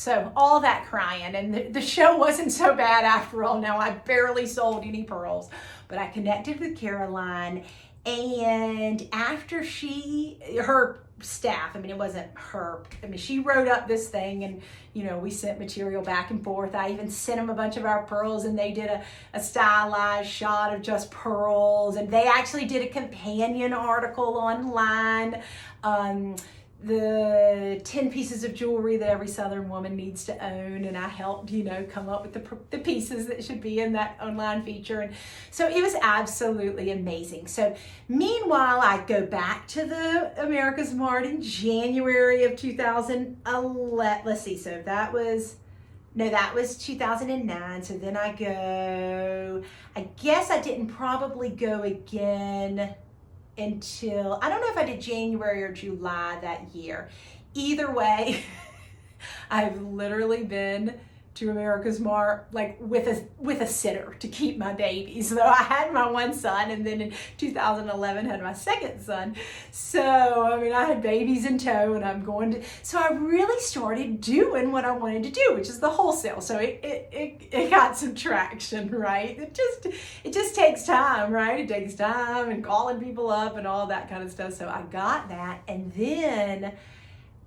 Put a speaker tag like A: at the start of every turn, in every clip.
A: so all that crying, and the show wasn't so bad after all. Now, I barely sold any pearls, but I connected with Caroline, and after her staff, I mean, it wasn't her, I mean, she wrote up this thing, and we sent material back and forth. I even sent them a bunch of our pearls, and they did a stylized shot of just pearls, and they actually did a companion article online, the 10 pieces of jewelry that every Southern woman needs to own, and I helped come up with the pieces that should be in that online feature. And so it was absolutely amazing. So meanwhile, I go back to the America's Mart in January of 2011. Let's see, so that was 2009. So then I guess I didn't probably go again until, I don't know if I did January or July that year. Either way, I've literally been to America's Mart like with a sitter to keep my babies. So I had my one son, and then in 2011 had my second son. So I mean, I had babies in tow, and so I really started doing what I wanted to do, which is the wholesale. So it got some traction, right? It just takes time, right? It takes time and calling people up and all that kind of stuff. So I got that, and then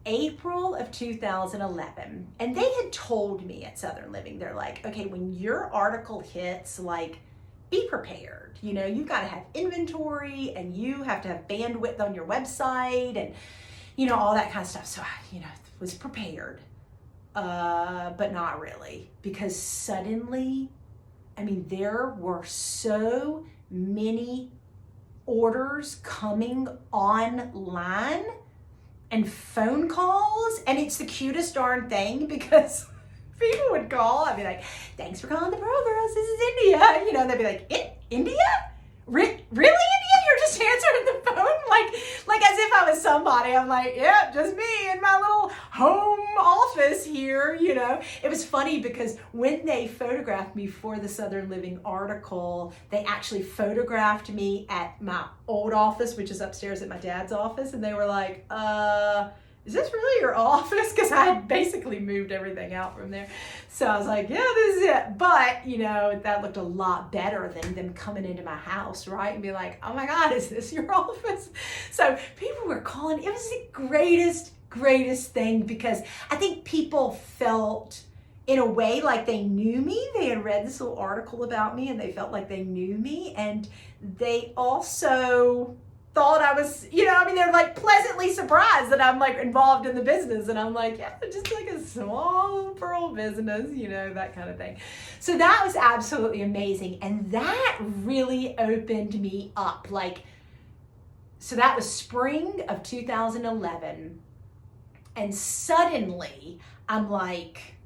A: April of 2011, and they had told me at Southern Living, they're like, okay, when your article hits, like, be prepared. You've got to have inventory, and you have to have bandwidth on your website, and all that kind of stuff. So I was prepared, but not really, because suddenly, I mean, there were so many orders coming online and phone calls, and it's the cutest darn thing, because people would call. I'd be like, thanks for calling the Pearl Girls, this is India. And they'd be like, India? Really, India? You're just answering the phone? Like as if I was somebody. I'm like, yeah, just me in my little home office here, It was funny because when they photographed me for the Southern Living article, they actually photographed me at my old office, which is upstairs at my dad's office, and they were like, is this really your office? Because I had basically moved everything out from there. So I was like, yeah, this is it. But, that looked a lot better than them coming into my house, right? And be like, oh my God, is this your office? So people were calling. It was the greatest thing, because I think people felt in a way like they knew me. They had read this little article about me, and they felt like they knew me. And they also thought I was, they're like pleasantly surprised that I'm like involved in the business. And I'm like, yeah, just like a small pearl business, that kind of thing. So that was absolutely amazing. And that really opened me up. So that was spring of 2011. And suddenly I'm like,